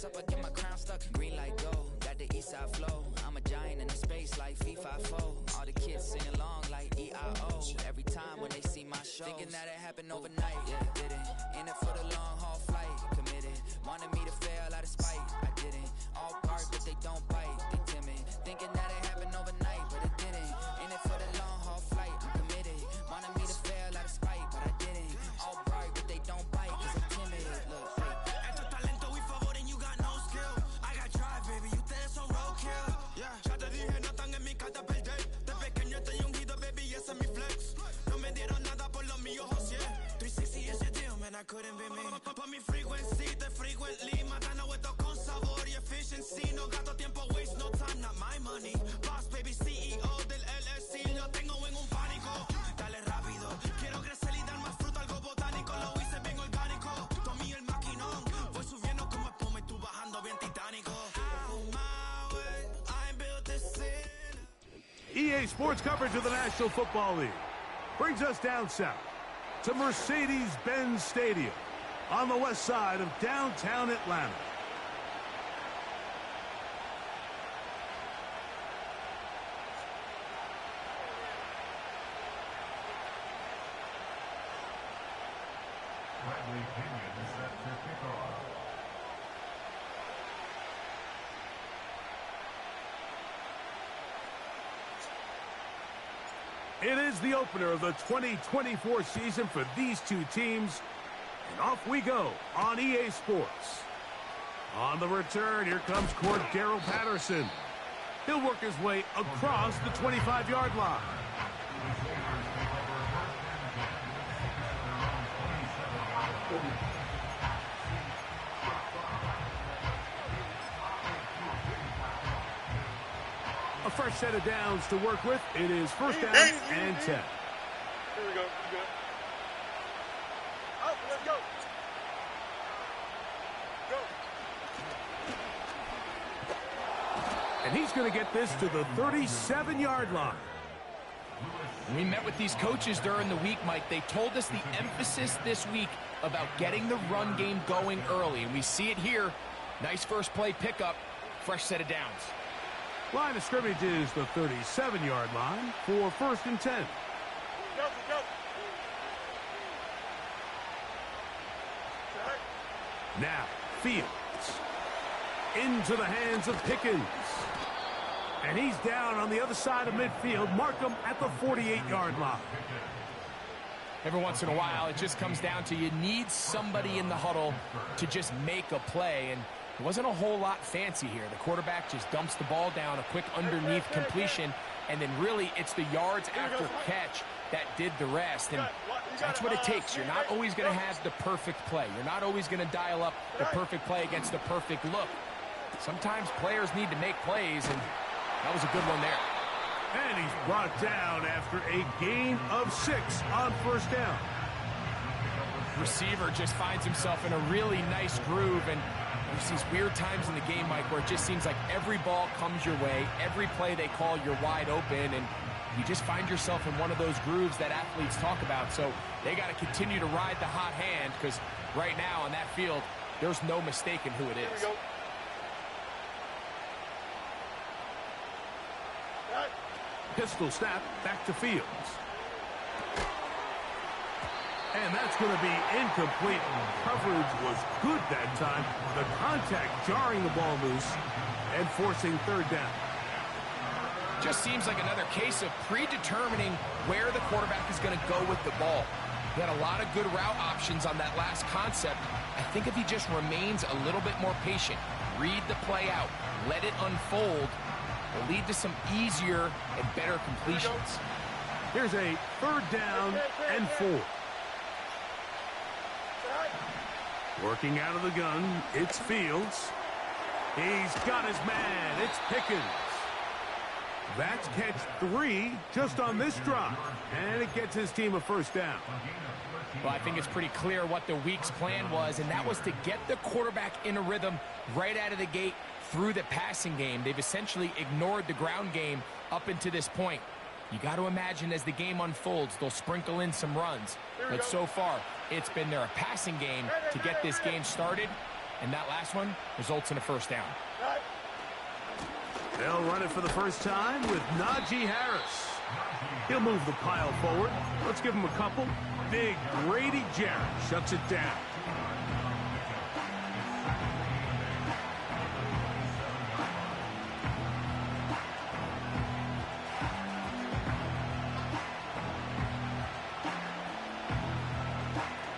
Boss up, I get my crown stuck. Green light go, got the east side flow. I'm a giant in the space like FIFA 4. All the kids sing along like EIO. Every time when they see my show, thinking that it happened overnight. Yeah, didn't. In it for the long haul flight. Committed. Wanted me to fail out of spite. I didn't. All bark, but they don't bite. They timid. Thinking that it happened overnight, but it didn't. In it for the long haul flight. I'm committed. Wanted me to fail out of spite, but I didn't. All bark, but they don't bite. Cause I'm timid. Look, Esto es talento y favor and you got no skill. I got drive, baby. Ustedes son roadkill. Yeah. Ya te dije, no están en mi carta perder. De pequeño estoy ungido, baby, y ese es mi flex. No me dieron nada por lo mío, José. 360 is your deal, man, I couldn't be me. Por mi frequency, te frequently. Matando esto con sabor y efficiency. No gasto tiempo, waste no time, not my money. Boss, baby, CEO del LLC. Lo tengo en un pánico. Dale rápido. Quiero crecer y dar más fruto, algo botánico. Lo hice bien orgánico. Tomé el maquinón. Voy subiendo como espuma y tú bajando bien titánico. EA Sports coverage of the National Football League brings us down south to Mercedes-Benz Stadium on the west side of downtown Atlanta. It is the opener of the 2024 season for these two teams. And off we go on EA Sports. On the return, here comes Cordero Patterson. He'll work his way across the 25-yard line. A fresh set of downs to work with. It is first down and 10. Here we go. Oh, let's go. And he's going to get this to the 37-yard line. We met with these coaches during the week, Mike. They told us the emphasis this week about getting the run game going early. And we see it here. Nice first play pickup. Fresh set of downs. Line of scrimmage is the 37-yard line for first and 10. Now, Fields. Into the hands of Pickens. And he's down on the other side of midfield. Mark him at the 48-yard line. Every once in a while, it just comes down to you need somebody in the huddle to just make a play. And it wasn't a whole lot fancy here. The quarterback just dumps the ball down, a quick underneath completion, and then really it's the yards after catch that did the rest. And that's what it takes. You're not always going to have the perfect play. You're not always going to dial up the perfect play against the perfect look. Sometimes players need to make plays, and that was a good one there. And he's brought down after a gain of 6 on first down. Receiver just finds himself in a really nice groove, and there's these weird times in the game, Mike, where it just seems like every ball comes your way, every play they call, you're wide open, and you just find yourself in one of those grooves that athletes talk about. So they got to continue to ride the hot hand, because right now on that field, there's no mistaking who it is. Pistol snap back to Fields. And that's going to be incomplete. Coverage was good that time. The contact jarring the ball loose and forcing third down. Just seems like another case of predetermining where the quarterback is going to go with the ball. He had a lot of good route options on that last concept. I think if he just remains a little bit more patient, read the play out, let it unfold, will lead to some easier and better completions. Here's a third down and 4. Working out of the gun, it's Fields. He's got his man. It's Pickens. That's catch 3 just on this drive. And it gets his team a first down. Well, I think it's pretty clear what the week's plan was, and that was to get the quarterback in a rhythm right out of the gate through the passing game. They've essentially ignored the ground game up until this point. You got to imagine as the game unfolds, they'll sprinkle in some runs. But so far, it's been their passing game to get this game started, And that last one results in a first down. They'll run it for the first time with Najee Harris. He'll move the pile forward. Let's give him a couple. Big Grady Jarrett shuts it down.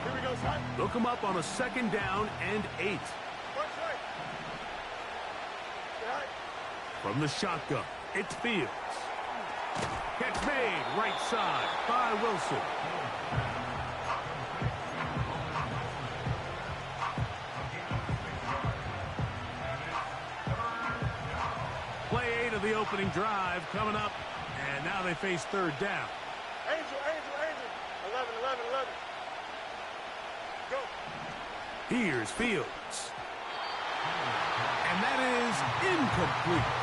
Here we go, son. Look him up on a 2nd down and 8. From the shotgun, it's Fields. Catch made, right side by Wilson. Play 8 of the opening drive coming up, and now they face 3rd down. Angel. 11. Go. Here's Fields. And that is incomplete.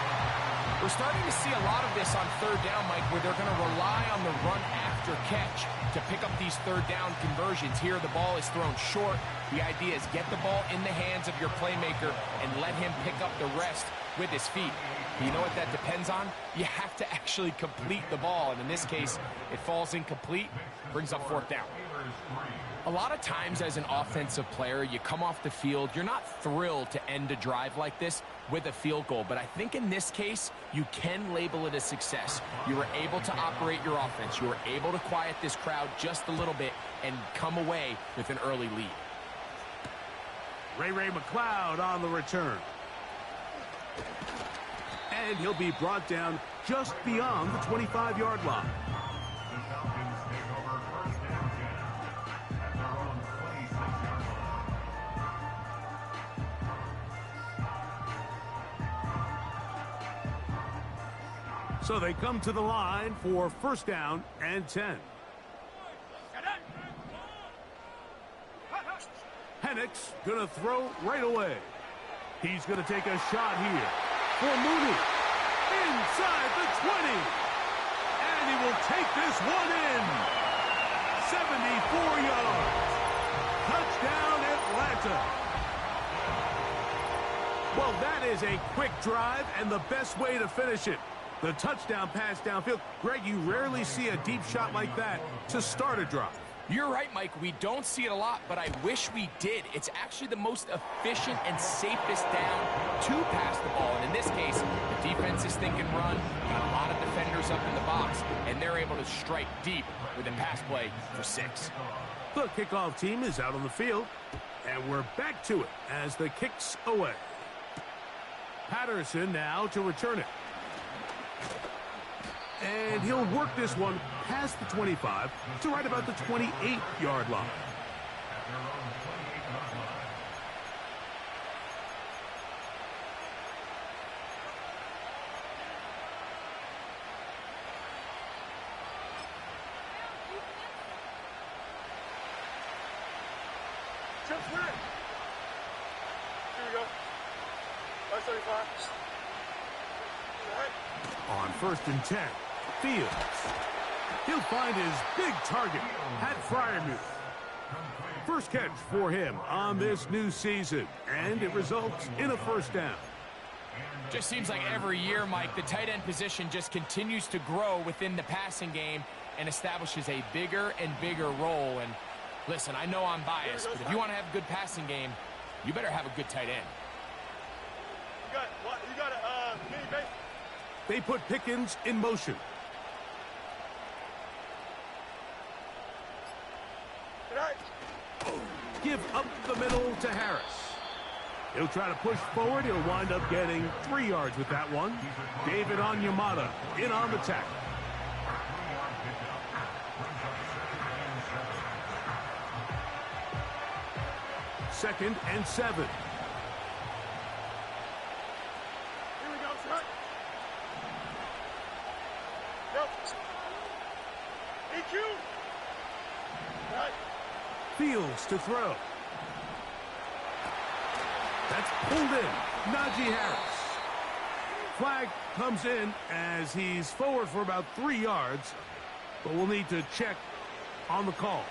We're starting to see a lot of this on 3rd down, Mike, where they're going to rely on the run after catch to pick up these 3rd down conversions. Here, the ball is thrown short. The idea is get the ball in the hands of your playmaker and let him pick up the rest with his feet. You know what that depends on? You have to actually complete the ball, and in this case, it falls incomplete, brings up 4th down. A lot of times as an offensive player, you come off the field, you're not thrilled to end a drive like this with a field goal. But I think in this case, you can label it a success. You were able to operate your offense. You were able to quiet this crowd just a little bit and come away with an early lead. Ray McLeod on the return. And he'll be brought down just beyond the 25-yard line. So they come to the line for 1st down and 10. Penix gonna throw right away. He's gonna take a shot here for Mooney. Inside the 20. And he will take this one in. 74 yards. Touchdown Atlanta. Well, that is a quick drive and the best way to finish it. The touchdown pass downfield. Greg, you rarely see a deep shot like that to start a drive. You're right, Mike. We don't see it a lot, but I wish we did. It's actually the most efficient and safest down to pass the ball. And in this case, the defense is thinking run. Got a lot of defenders up in the box, and they're able to strike deep with a pass play for 6. The kickoff team is out on the field, and we're back to it as the kick's away. Patterson now to return it. And he'll work this one past the 25 to right about the 28-yard line. Chips win. Here we go. 575. On 1st and 10, Fields. He'll find his big target, Pat Freiermuth. First catch for him on this new season, and it results in a 1st down. Just seems like every year, Mike, the tight end position just continues to grow within the passing game and establishes a bigger and bigger role. And listen, I know I'm biased, but if you want to have a good passing game, you better have a good tight end. You got a mini base. They put Pickens in motion. Give up the middle to Harris. He'll try to push forward. He'll wind up getting 3 yards with that one. David Onyemata in on the tackle. Second and 7. Here we go, son. Yep. EQ. Right. Fields to throw. That's pulled in. Najee Harris. Flag comes in as he's forward for about 3 yards, but we'll need to check on the call.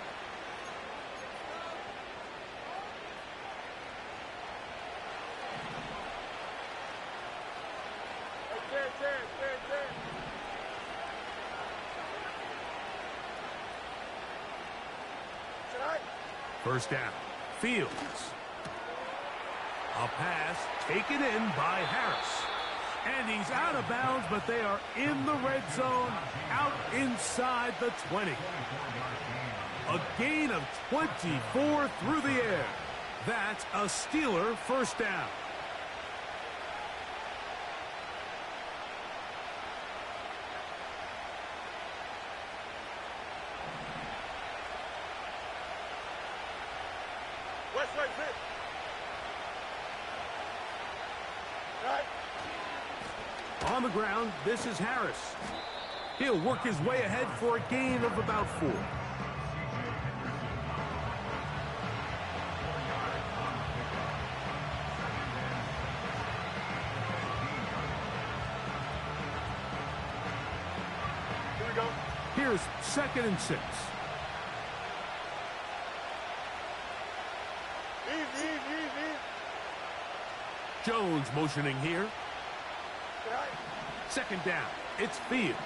First down. Fields. A pass taken in by Harris. And he's out of bounds, but they are in the red zone, out inside the 20. A gain of 24 through the air. That's a Steeler first down. On the ground, this is Harris. He'll work his way ahead for a gain of about 4. Here's 2nd and 6. Jones motioning here. 2nd down. It's Fields.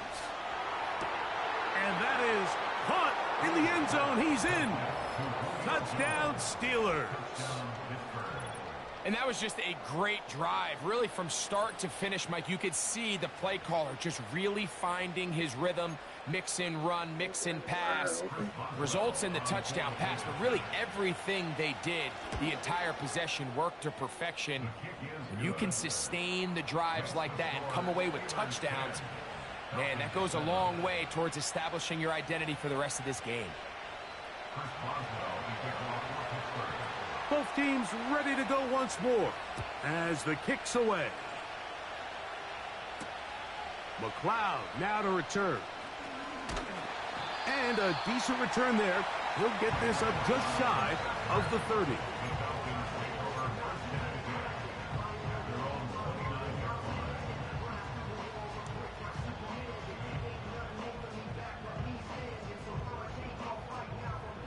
And that is caught in the end zone. He's in. Touchdown, Steelers. And that was just a great drive. Really, from start to finish, Mike, you could see the play caller just really finding his rhythm. Mix in run, mix in pass. Results in the touchdown pass. But really, everything they did, the entire possession, worked to perfection. When you can sustain the drives like that and come away with touchdowns, man, that goes a long way towards establishing your identity for the rest of this game. Both teams ready to go once more as the kick's away. McLeod now to return. And a decent return there. He'll get this up just shy of the 30.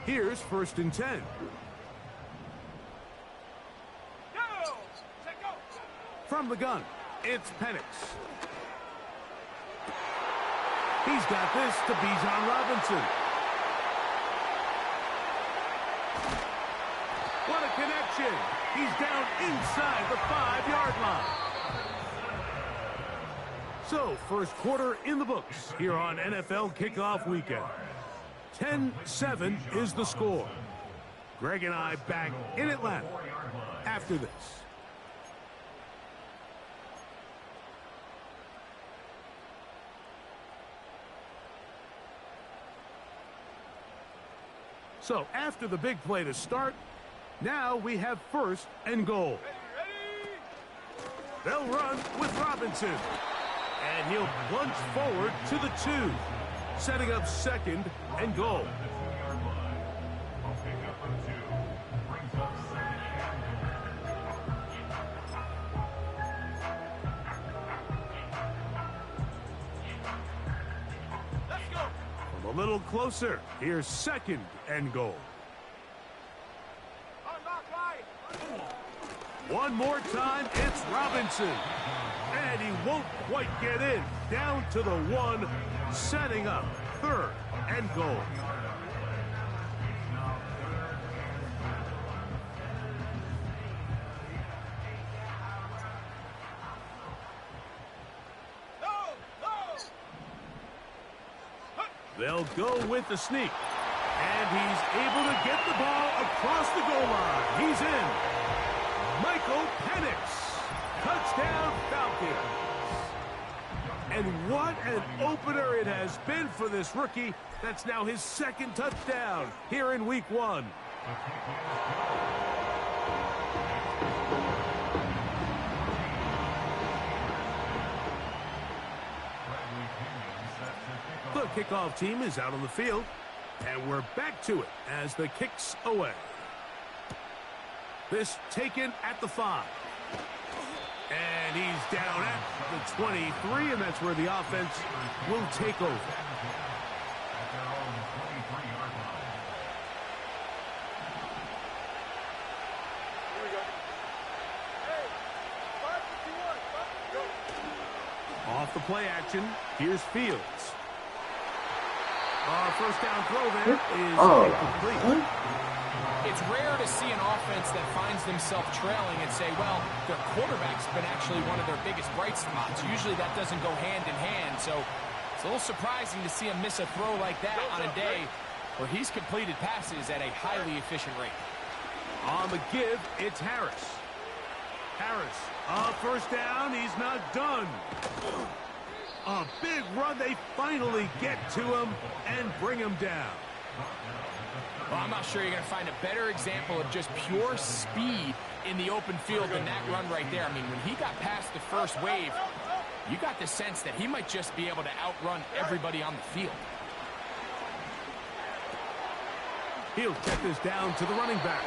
Here's 1st and 10. From the gun, it's Penix. He's got this to Bijan Robinson. What a connection. He's down inside the 5-yard line. So, first quarter in the books here on NFL Kickoff Weekend. 10-7 is the score. Greg and I back in Atlanta after this. So, after the big play to start, now we have 1st and goal. They'll run with Robinson. And he'll plunge forward to the 2, setting up 2nd and goal. A little closer. Here's 2nd and goal. One more time, it's Robinson. And he won't quite get in. Down to the 1, setting up 3rd and goal. They'll go with the sneak. And he's able to get the ball across the goal line. He's in. Michael Penix. Touchdown Falcons. And what an opener it has been for this rookie. That's now his 2nd touchdown here in week 1. The kickoff team is out on the field, and we're back to it as the kick's away. This taken at the 5. And he's down at the 23, and that's where the offense will take over. Off the play action. Here's Fields. First down throw there is incomplete. It's rare to see an offense that finds themselves trailing and say, well, their quarterback's been actually one of their biggest bright spots. Usually that doesn't go hand in hand, so it's a little surprising to see him miss a throw like that on a day where he's completed passes at a highly efficient rate. On the give, it's Harris. Harris, first down, he's not done. A big run, they finally get to him and bring him down. Well, I'm not sure you're going to find a better example of just pure speed in the open field than that run right there. I mean, when he got past the first wave, you got the sense that he might just be able to outrun everybody on the field. He'll check this down to the running back.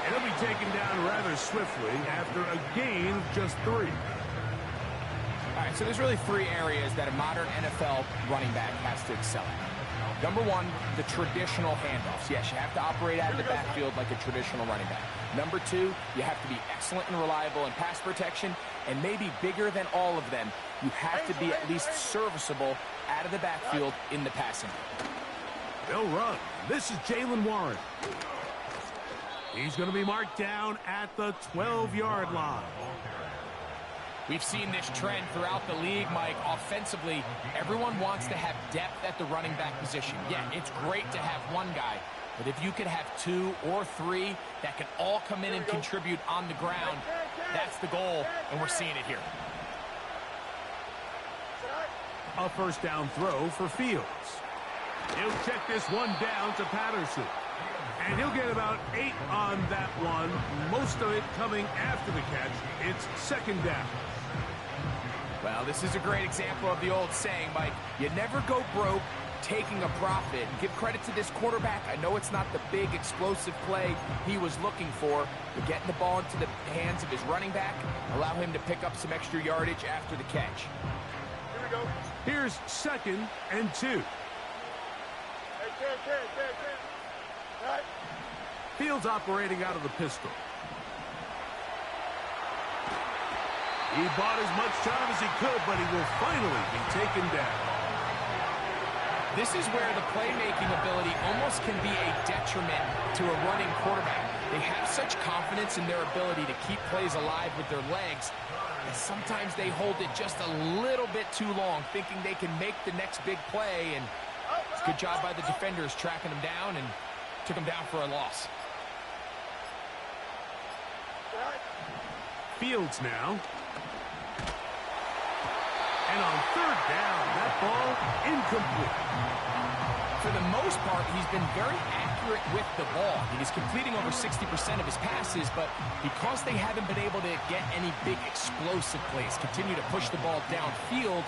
And he'll be taken down rather swiftly after a gain of just 3. All right, so there's really 3 areas that a modern NFL running back has to excel at. Number 1, the traditional handoffs. Yes, you have to operate out of the backfield like a traditional running back. Number 2, you have to be excellent and reliable in pass protection, and maybe bigger than all of them, you have to be at least serviceable out of the backfield in the passing game. They'll run. This is Jaylen Warren. He's going to be marked down at the 12-yard line. We've seen this trend throughout the league, Mike. Offensively, everyone wants to have depth at the running back position. Yeah, it's great to have one guy, but if you could have 2 or 3 that can all come in and contribute on the ground, that's the goal, and we're seeing it here. A first down throw for Fields. He'll check this one down to Patterson. And he'll get about 8 on that one, most of it coming after the catch. It's second down. Well, this is a great example of the old saying, Mike. You never go broke taking a profit. Give credit to this quarterback. I know it's not the big explosive play he was looking for, but getting the ball into the hands of his running back, allow him to pick up some extra yardage after the catch. Here we go. Here's 2nd and 2. Hey, right. Fields operating out of the pistol. He bought as much time as he could, but he will finally be taken down. This is where the playmaking ability almost can be a detriment to a running quarterback. They have such confidence in their ability to keep plays alive with their legs, and sometimes they hold it just a little bit too long, thinking they can make the next big play, and it's a good job by the defenders tracking them down and took them down for a loss. Fields now. And on 3rd down, that ball incomplete. For the most part, he's been very accurate with the ball. He's completing over 60% of his passes, but because they haven't been able to get any big explosive plays, continue to push the ball downfield,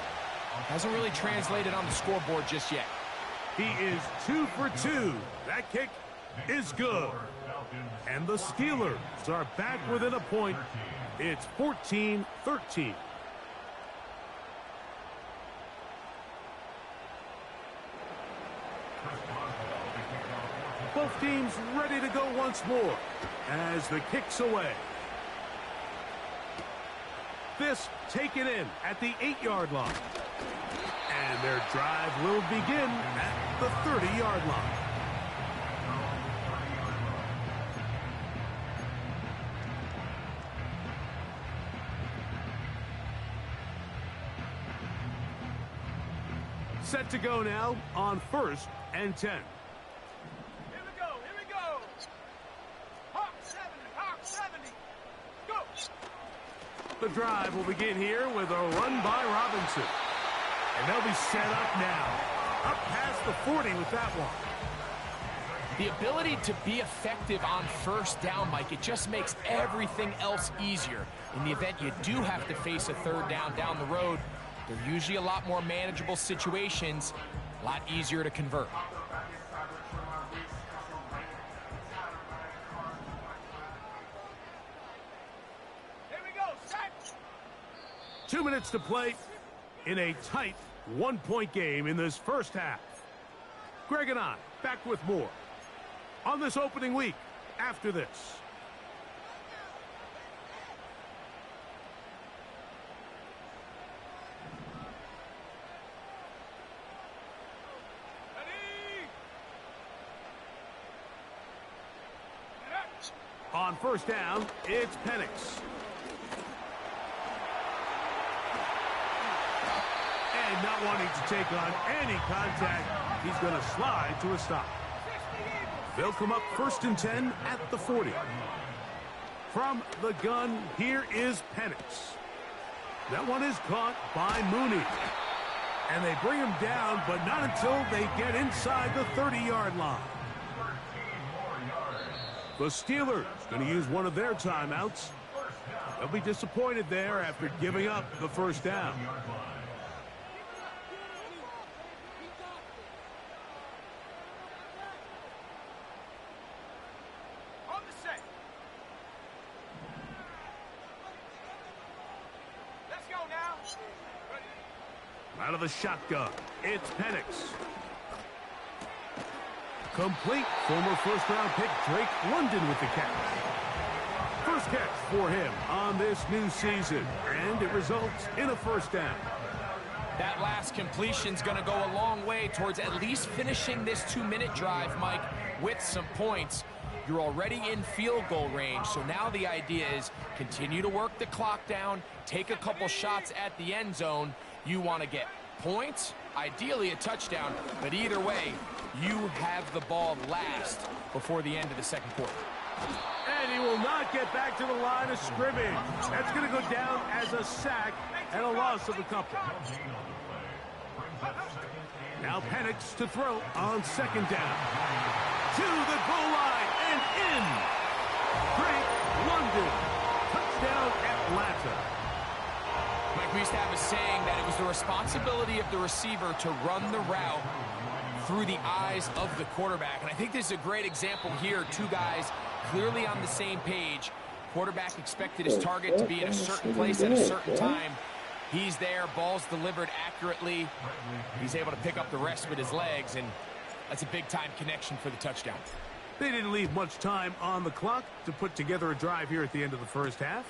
hasn't really translated on the scoreboard just yet. He is 2 for 2. That kick is good. And the Steelers are back within a point. It's 14-13. Both teams ready to go once more as the kick's away. This taken in at the 8-yard line. And their drive will begin at the 30-yard line. Set to go now on 1st and 10. Here we go. Hawk 70. Go. The drive will begin here with a run by Robinson. And they'll be set up now. Up past the 40 with that one. The ability to be effective on 1st down, Mike, it just makes everything else easier. In the event you do have to face a 3rd down the road, they're usually a lot more manageable situations, a lot easier to convert. Here we go. Set. 2 minutes to play in a tight 1-point game in this first half. Greg and I back with more on this opening week after this. On first down, it's Penix. And not wanting to take on any contact, he's going to slide to a stop. They'll come up 1st and 10 at the 40. From the gun, here is Penix. That one is caught by Mooney. And they bring him down, but not until they get inside the 30-yard line. The Steelers going to use one of their timeouts. They'll be disappointed there after giving up the first down. Out of the shotgun, it's Penix. Complete. Former first-round pick Drake London with the catch. First catch for him on this new season, and it results in a first down. That last completion's going to go a long way towards at least finishing this 2-minute drive, Mike, with some points. You're already in field goal range, so now the idea is continue to work the clock down, take a couple shots at the end zone. You want to get points, ideally a touchdown, but either way, you have the ball last before the end of the second quarter. And he will not get back to the line of scrimmage. That's going to go down as a sack and a loss of a couple. Now Penix to throw on second down. To the goal line and in. Drake London. Touchdown Atlanta. Mike, we used to have a saying that it was the responsibility of the receiver to run the route through the eyes of the quarterback. And I think this is a great example here. Two guys clearly on the same page. Quarterback expected his target to be in a certain place at a certain time. He's there, ball's delivered accurately. He's able to pick up the rest with his legs, and that's a big-time connection for the touchdown. They didn't leave much time on the clock to put together a drive here at the end of the first half.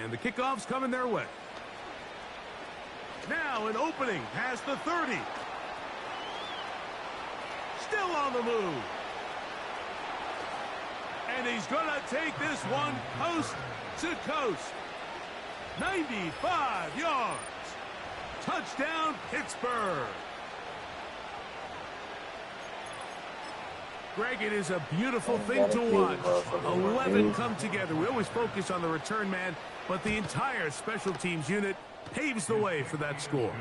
And the kickoff's coming their way. Now an opening past the 30. Still on the move. And he's going to take this one coast to coast. 95 yards. Touchdown, Pittsburgh. Greg, it is a beautiful thing to watch. 11 come together. We always focus on the return man, but the entire special teams unit paves the way for that score.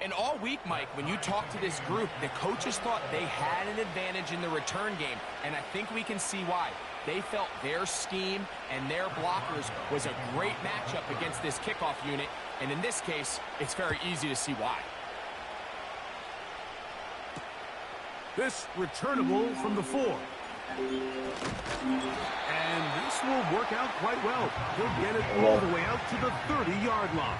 And all week, Mike, when you talk to this group, the coaches thought they had an advantage in the return game, and I think we can see why. They felt their scheme and their blockers was a great matchup against this kickoff unit, and in this case, it's very easy to see why. This returnable from the 4. And this will work out quite well. He'll get it all the way out to the 30-yard line.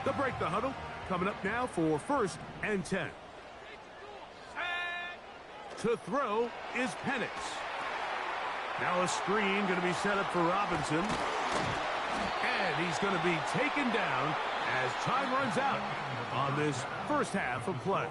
They'll break the huddle. Coming up now for 1st and 10. To throw is Penix. Now a screen going to be set up for Robinson. And he's going to be taken down as time runs out on this first half of play.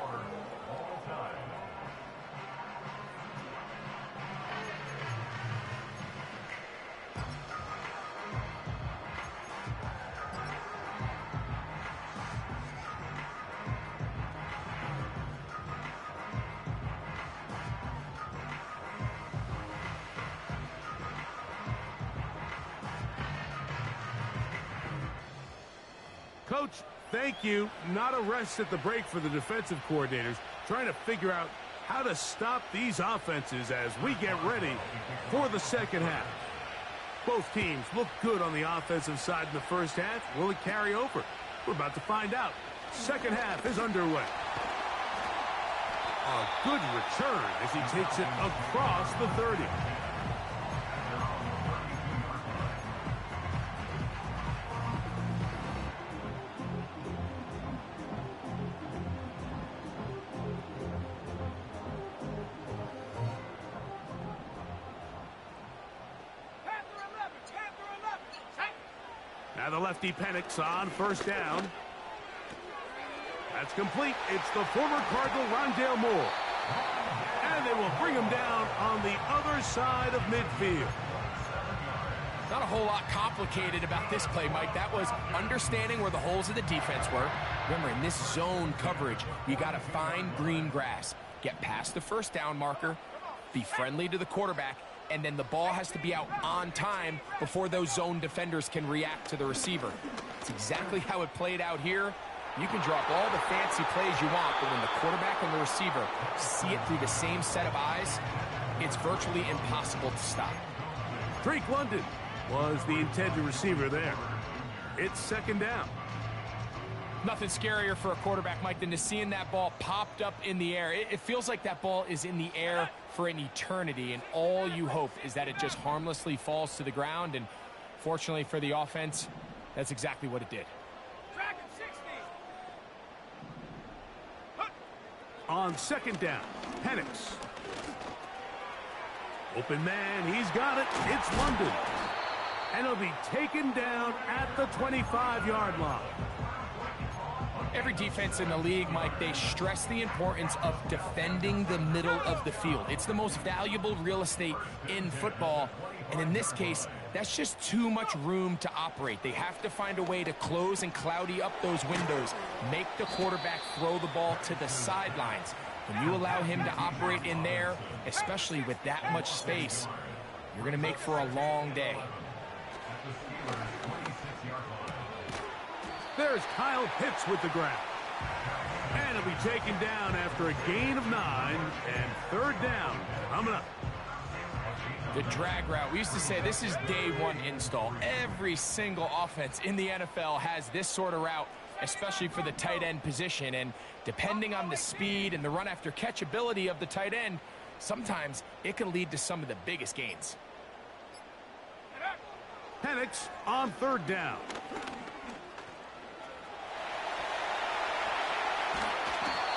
Coach, thank you. Not a rest at the break for the defensive coordinators, trying to figure out how to stop these offenses as we get ready for the second half. Both teams look good on the offensive side in the first half. Will it carry over? We're about to find out. Second half is underway. A good return as he takes it across the 30. Now the lefty panics on first down. That's complete. It's the former Cardinal Rondale Moore. And they will bring him down on the other side of midfield. Not a whole lot complicated about this play, Mike. That was understanding where the holes of the defense were. Remember, in this zone coverage, you got to find green grass. Get past the first down marker, be friendly to the quarterback, and then the ball has to be out on time before those zone defenders can react to the receiver. It's exactly how it played out here. You can drop all the fancy plays you want, but when the quarterback and the receiver see it through the same set of eyes, it's virtually impossible to stop. Drake London was the intended receiver there. It's second down. Nothing scarier for a quarterback, Mike, than to seeing that ball popped up in the air. It feels like that ball is in the air for an eternity, and all you hope is that it just harmlessly falls to the ground, and fortunately for the offense, that's exactly what it did. On second down, Penix. Open man, he's got it. It's London. And he'll be taken down at the 25-yard line. Every defense in the league, Mike, they stress the importance of defending the middle of the field. It's the most valuable real estate in football. And in this case, that's just too much room to operate. They have to find a way to close and cloudy up those windows, make the quarterback throw the ball to the sidelines. When you allow him to operate in there, especially with that much space, you're going to make for a long day. There's Kyle Pitts with the grab. And he'll be taken down after a gain of 9, and third down coming up. The drag route. We used to say this is day one install. Every single offense in the NFL has this sort of route, especially for the tight end position. And depending on the speed and the run after catch ability of the tight end, sometimes it can lead to some of the biggest gains. Penix on third down.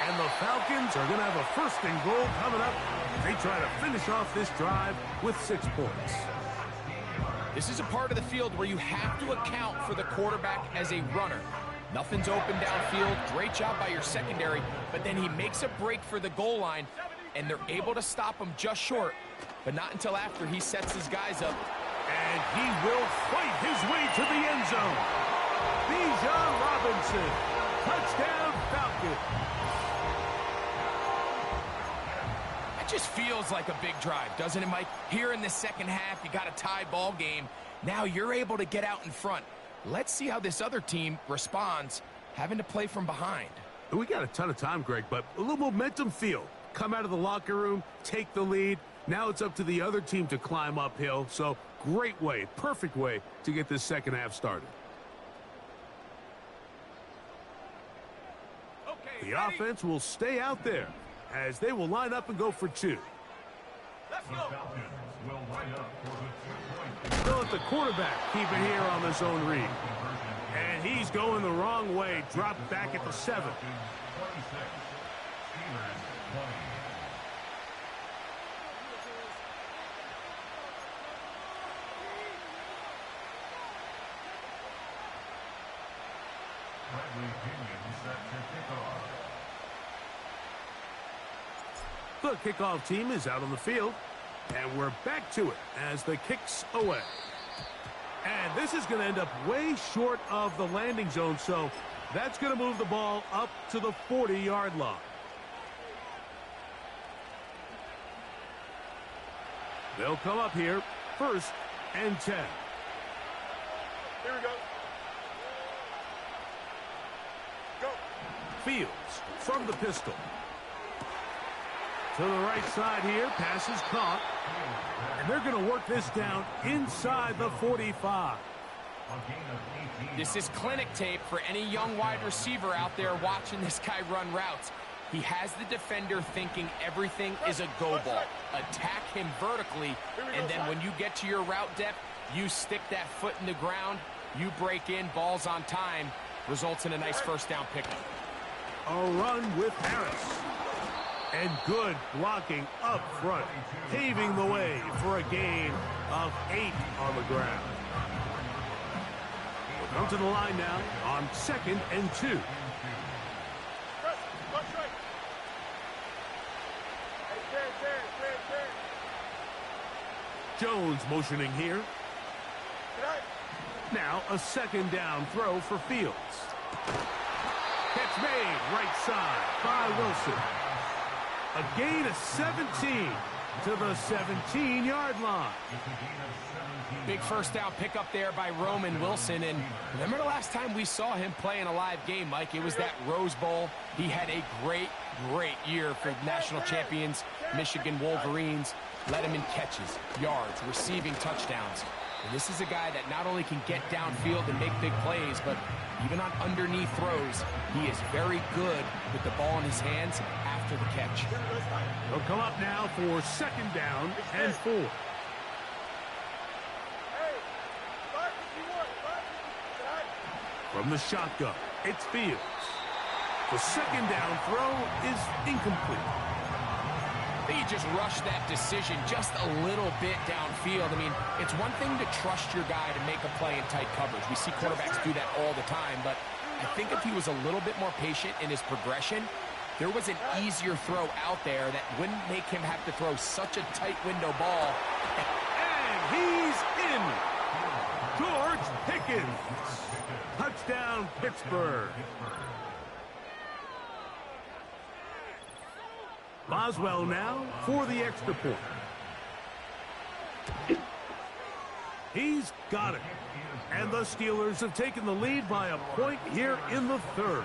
And the Falcons are going to have a first and goal coming up. They try to finish off this drive with 6 points. This is a part of the field where you have to account for the quarterback as a runner. Nothing's open downfield. Great job by your secondary. But then he makes a break for the goal line, and they're able to stop him just short. But not until after he sets his guys up. And he will fight his way to the end zone. Bijan Robinson. Touchdown, Falcons. Just feels like a big drive, doesn't it, Mike? Here in the second half, you got a tie ball game. Now you're able to get out in front. Let's see how this other team responds, having to play from behind. We got a ton of time, Greg, but a little momentum feel. Come out of the locker room, take the lead. Now it's up to the other team to climb uphill. So great way, perfect way to get this second half started. The offense will stay out there, as they will line up and go for 2. Let's go. They'll let the quarterback keep it here on the zone read. And he's going the wrong way. Dropped back at the 7. The kickoff team is out on the field, and we're back to it as the kick's away. And this is going to end up way short of the landing zone, so that's going to move the ball up to the 40-yard line. They'll come up here, 1st and 10. Here we go. Go. Fields from the pistol. To the right side here, pass is caught. And they're going to work this down inside the 45. This is clinic tape for any young wide receiver out there watching this guy run routes. He has the defender thinking everything is a go ball. Attack him vertically, and then when you get to your route depth, you stick that foot in the ground, you break in, ball's on time, results in a nice first down pickup. A run with Harris. And good blocking up front, paving the way for a gain of 8 on the ground. We'll come to the line now on 2nd and 2. Jones motioning here. Now a 2nd down throw for Fields. Catch made right side by Wilson. A gain of 17 to the 17-yard line. Big first down pickup there by Roman Wilson. And remember the last time we saw him play in a live game, Mike? It was that Rose Bowl. He had a great year for national champions, Michigan Wolverines. Led him in catches, yards, receiving touchdowns. And this is a guy that not only can get downfield and make big plays, but even on underneath throws, he is very good with the ball in his hands after the catch. He'll come up now for 2nd down and 4. From the shotgun, it's Fields. The 2nd down throw is incomplete. I think he just rushed that decision just a little bit downfield. I mean, it's one thing to trust your guy to make a play in tight coverage. We see quarterbacks do that all the time, but I think if he was a little bit more patient in his progression, there was an easier throw out there that wouldn't make him have to throw such a tight window ball. And he's in. George Pickens. Touchdown, Pittsburgh. Boswell now for the extra point. He's got it. And the Steelers have taken the lead by a point here in the 3rd.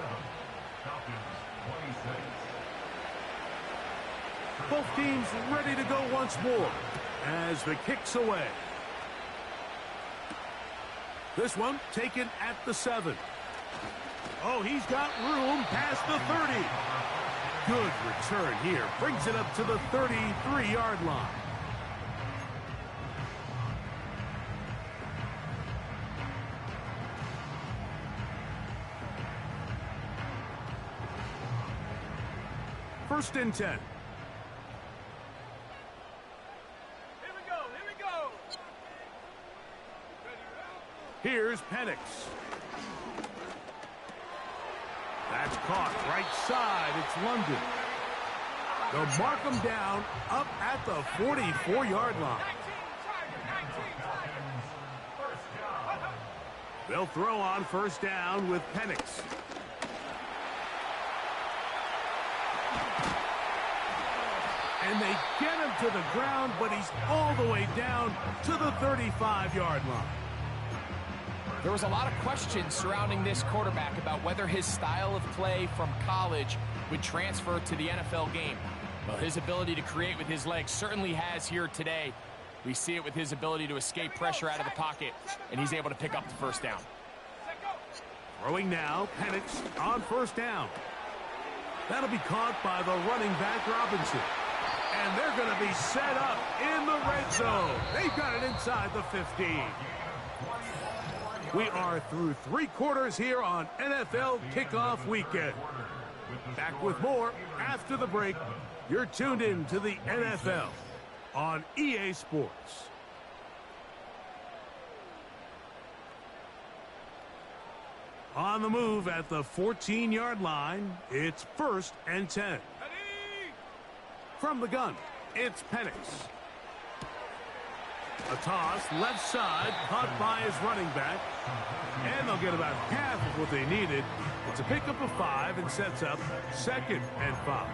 Both teams ready to go once more as the kick's away. This one taken at the 7. Oh, he's got room past the 30. Good return here. Brings it up to the 33-yard line. First and 10. Here we go. Here's Penix. That's caught right side. It's London. They'll mark him down up at the 44-yard line. They'll throw on first down with Penix. And they get him to the ground, but he's all the way down to the 35-yard line. There was a lot of questions surrounding this quarterback about whether his style of play from college would transfer to the NFL game. Well, his ability to create with his legs certainly has here today. We see it with his ability to escape pressure out of the pocket, and he's able to pick up the first down. Throwing now, Penix on first down. That'll be caught by the running back, Robinson. And they're going to be set up in the red zone. They've got it inside the 15. We are through 3 quarters here on NFL Kickoff Weekend. Back with more after the break. You're tuned in to the NFL on EA Sports. On the move at the 14-yard line, it's 1st and 10. From the gun, it's Penix. A toss, left side, caught by his running back. And they'll get about half of what they needed. It's a pickup of 5 and sets up 2nd and 5.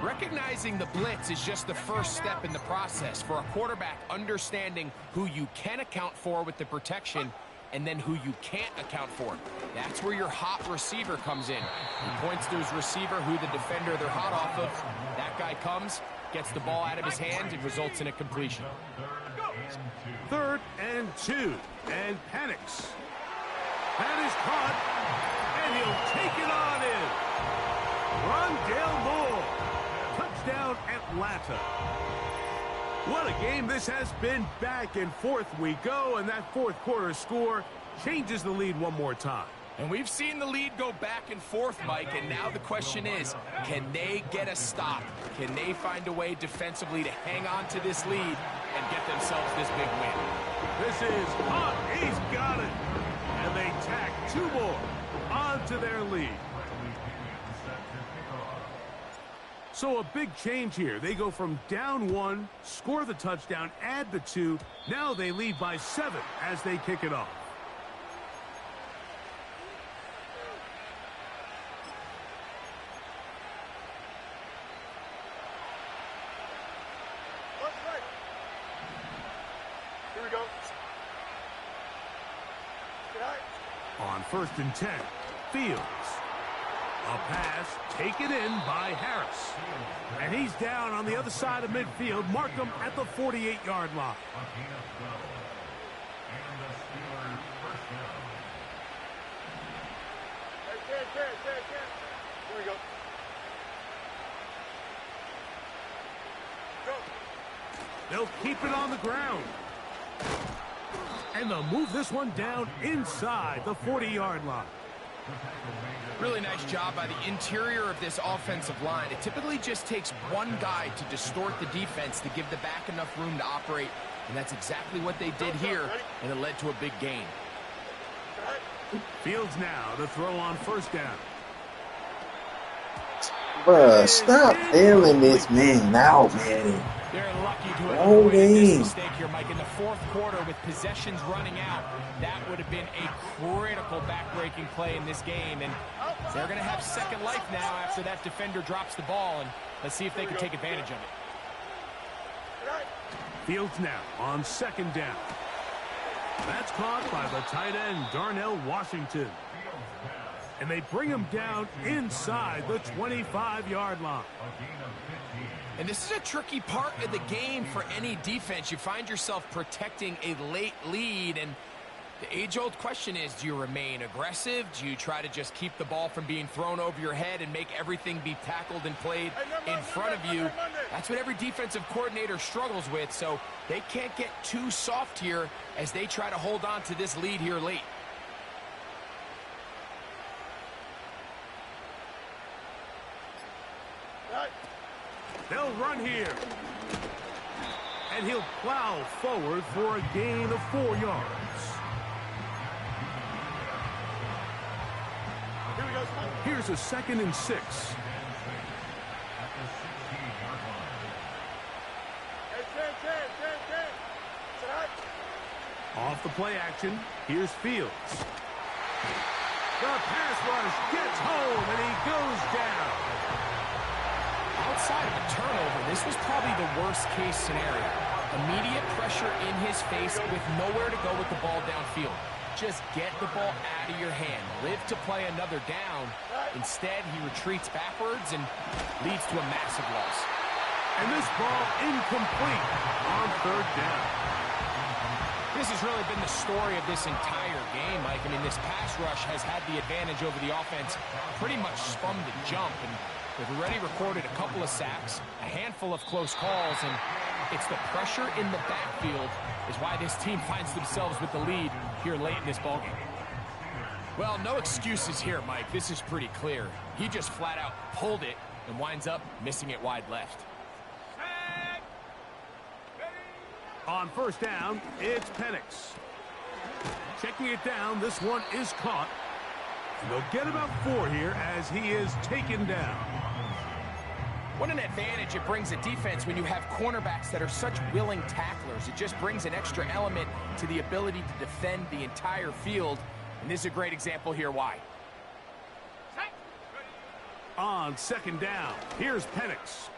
Recognizing the blitz is just the first step in the process for a quarterback, understanding who you can account for with the protection and then who you can't account for. That's where your hot receiver comes in. He points to his receiver who the defender they're hot off of. That guy comes, gets the ball out of his hand, and results in a completion. 3rd and 2, and Penix. That is caught, and he'll take it on in. Rondale Moore. Touchdown, Atlanta. What a game this has been. Back and forth we go, and that fourth quarter score changes the lead one more time. And we've seen the lead go back and forth, Mike, and now the question is, can they get a stop? Can they find a way defensively to hang on to this lead and get themselves this big win? This is hot. He's got it. And they tack 2 more onto their lead. So a big change here. They go from down 1, score the touchdown, add the 2. Now they lead by 7 as they kick it off. Here we go. On 1st and 10, Fields. A pass taken in by Harris. And he's down on the other side of midfield. Mark him at the 48-yard line. Here we go. They'll keep it on the ground. And they'll move this one down inside the 40-yard line. Really nice job by the interior of this offensive line. It typically just takes one guy to distort the defense to give the back enough room to operate, and that's exactly what they did here, and it led to a big gain. Fields now to throw on 1st down. Bruh, stop bailing this man out, man. They're lucky to have avoided this mistake here, Mike. In the fourth quarter, with possessions running out, that would have been a critical back-breaking play in this game. And they're going to have second life now after that defender drops the ball. And let's see if they can take advantage of it. Fields now on 2nd down. That's caught by the tight end, Darnell Washington. And they bring him down inside the 25-yard line. And this is a tricky part of the game for any defense. You find yourself protecting a late lead, and the age-old question is, do you remain aggressive? Do you try to just keep the ball from being thrown over your head and make everything be tackled and played in front of you? That's what every defensive coordinator struggles with, so they can't get too soft here as they try to hold on to this lead here late. They'll run here. And he'll plow forward for a gain of 4 yards. Here we go. Here's a 2nd and 6. Off the play action, here's Fields. The pass rush gets home, and he goes down. Outside of a turnover, this was probably the worst-case scenario. Immediate pressure in his face with nowhere to go with the ball downfield. Just get the ball out of your hand. Live to play another down. Instead, he retreats backwards and leads to a massive loss. And this ball incomplete on 3rd down. This has really been the story of this entire game, Mike. I mean, this pass rush has had the advantage over the offense pretty much from the jump. And they've already recorded a couple of sacks, a handful of close calls, and it's the pressure in the backfield is why this team finds themselves with the lead here late in this ballgame. Well, no excuses here, Mike. This is pretty clear. He just flat out pulled it and winds up missing it wide left. On 1st down, it's Penix. Checking it down, this one is caught. And they'll get about 4 here as he is taken down. What an advantage it brings a defense when you have cornerbacks that are such willing tacklers. It just brings an extra element to the ability to defend the entire field. And this is a great example here why. On 2nd down, here's Penix.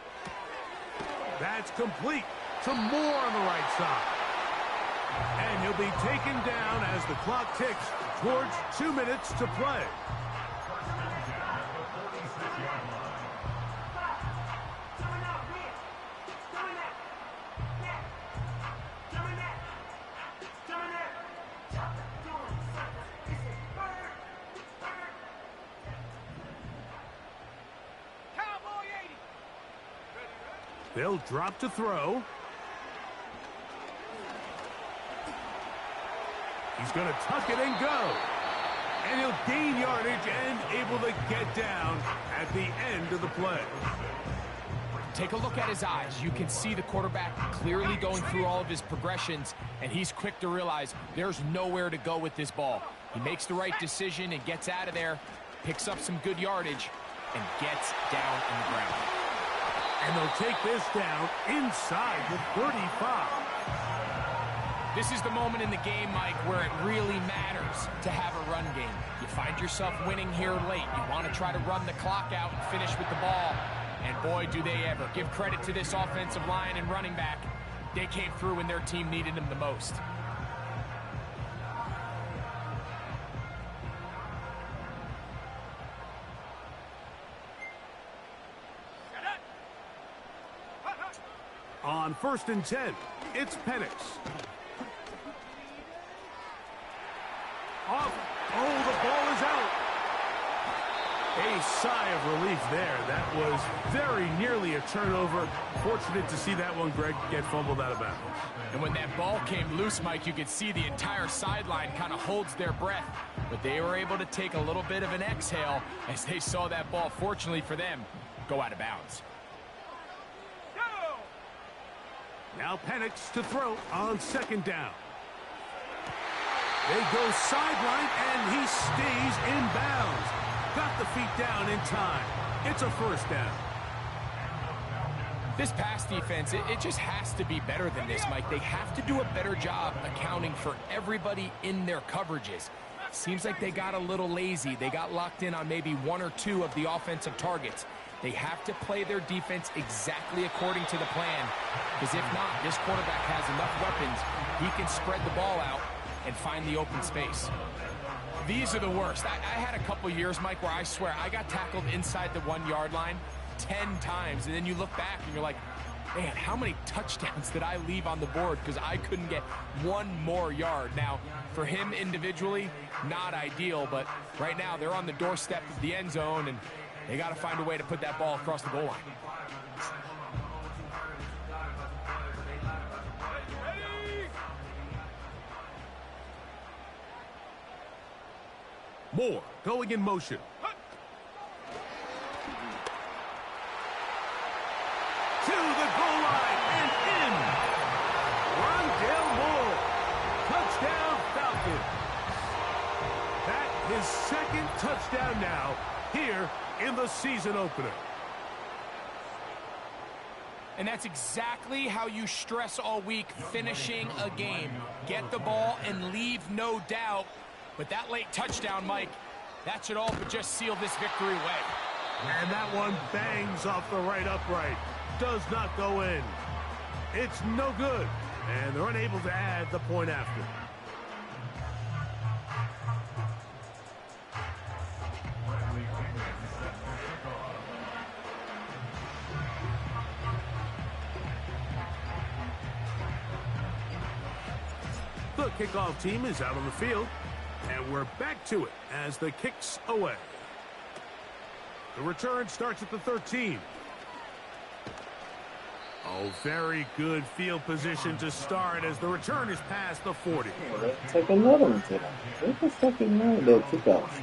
That's complete to Moore on the right side. And he'll be taken down as the clock ticks towards 2 minutes to play. They'll drop to throw. He's going to tuck it and go. And he'll gain yardage and able to get down at the end of the play. Take a look at his eyes. You can see the quarterback clearly going through all of his progressions, and he's quick to realize there's nowhere to go with this ball. He makes the right decision and gets out of there, picks up some good yardage, and gets down in the ground. And they'll take this down inside the 35. This is the moment in the game, Mike, where it really matters to have a run game. You find yourself winning here late. You want to try to run the clock out and finish with the ball. And boy, do they ever. Give credit to this offensive line and running back. They came through when their team needed them the most. On 1st and 10, it's Penix. Off. Oh, the ball is out. A sigh of relief there. That was very nearly a turnover. Fortunate to see that one, Greg, get fumbled out of bounds. And when that ball came loose, Mike, you could see the entire sideline kind of holds their breath. But they were able to take a little bit of an exhale as they saw that ball, fortunately for them, go out of bounds. Now Penix to throw on 2nd down. They go sideline, and he stays in bounds. Got the feet down in time. It's a 1st down. This pass defense, it just has to be better than this, Mike. They have to do a better job accounting for everybody in their coverages. Seems like they got a little lazy. They got locked in on maybe 1 or 2 of the offensive targets. They have to play their defense exactly according to the plan, because if not, this quarterback has enough weapons. He can spread the ball out and find the open space. These are the worst. I had a couple years, Mike, where I swear I got tackled inside the 1-yard line 10 times, and then you look back and you're like, man, how many touchdowns did I leave on the board because I couldn't get 1 more yard? Now, for him individually, not ideal, but right now they're on the doorstep of the end zone, and they got to find a way to put that ball across the goal line. Moore going in motion. To the goal line and in. Rondale Moore. Touchdown Falcons. That his 2nd touchdown now here in the season opener. And that's exactly how you stress all week, finishing a game. Get the ball and leave no doubt. But that late touchdown, Mike, that should all but just seal this victory away. And that one bangs off the right upright. Does not go in. It's no good. And they're unable to add the point after. The kickoff team is out on the field. And we're back to it as the kick's away. The return starts at the 13. Oh, very good field position to start as the return is past the 40. Take another one today. What the fuck is wrong with those kickoffs?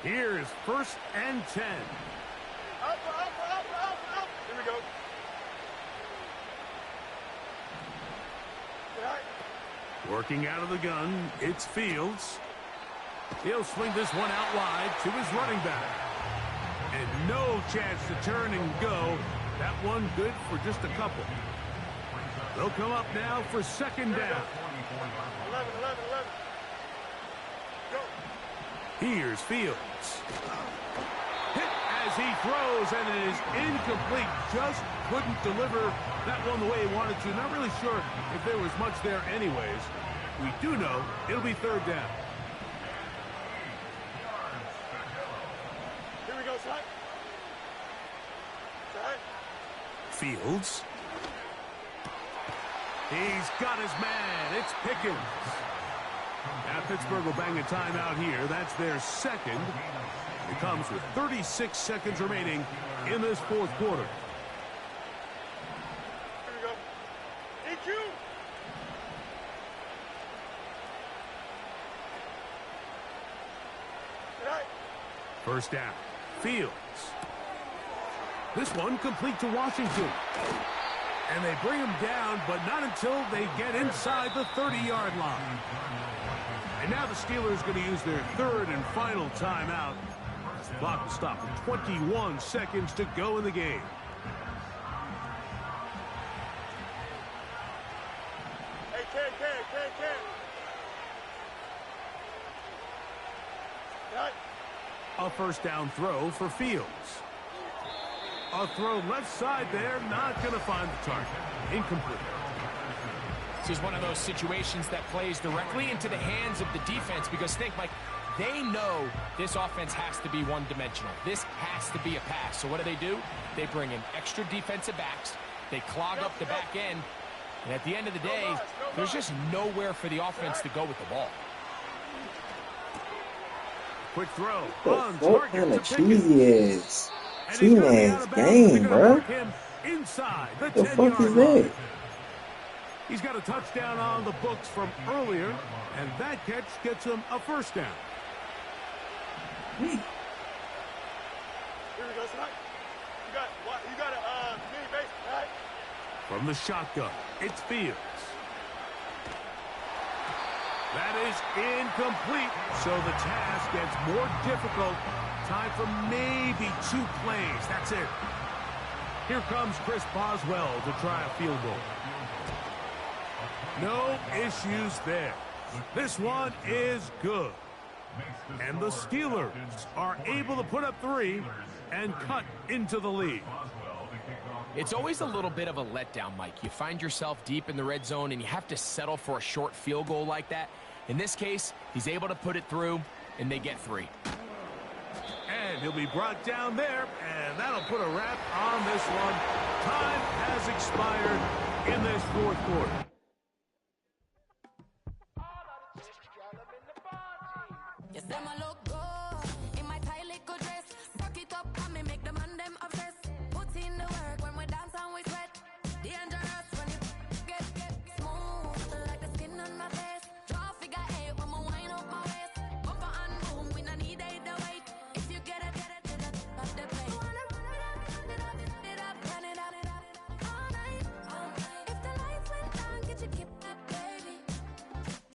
Here's 1st and 10. Up. Here we go. Working out of the gun, it's Fields. He'll swing this one out wide to his running back. And no chance to turn and go. That one good for just a couple. They'll come up now for 2nd down. 11. Go. Here's Fields. Hit as he throws, and it is incomplete. Just couldn't deliver that one the way he wanted to. Not really sure if there was much there anyways. We do know it'll be 3rd down. Here we go, Side. Fields. He's got his man. It's Pickens. Now Pittsburgh will bang a timeout here. That's their 2nd. It comes with 36 seconds remaining in this 4th quarter. you. First down. Fields. This one complete to Washington. And they bring him down, but not until they get inside the 30-yard line. And now the Steelers are going to use their third and final timeout. The clock will stop with 21 seconds to go in the game. Hey, Ken. Cut. A first down throw for Fields. A throw left side there, not going to find the target. Incomplete. This is one of those situations that plays directly into the hands of the defense because think, Mike, they know this offense has to be one-dimensional. This has to be a pass. So what do? They bring in extra defensive backs. They clog up the back end. And at the end of the day, there's just nowhere for the offense to go with the ball. Quick throw. What kind of cheesy ass teenage game, bro? Inside the The fuck is that? He's got a touchdown on the books from earlier, and that catch gets him a first down. Here we go, son. You got a mini base, right? From the shotgun, it's Fields. That is incomplete, so the task gets more difficult. Time for maybe 2 plays. That's it. Here comes Chris Boswell to try a field goal. No issues there. This one is good. And the Steelers are able to put up 3 and cut into the lead. It's always a little bit of a letdown, Mike. You find yourself deep in the red zone and you have to settle for a short field goal like that. In this case, he's able to put it through, and they get 3. And he'll be brought down there, and that'll put a wrap on this one. Time has expired in this fourth quarter. You say my look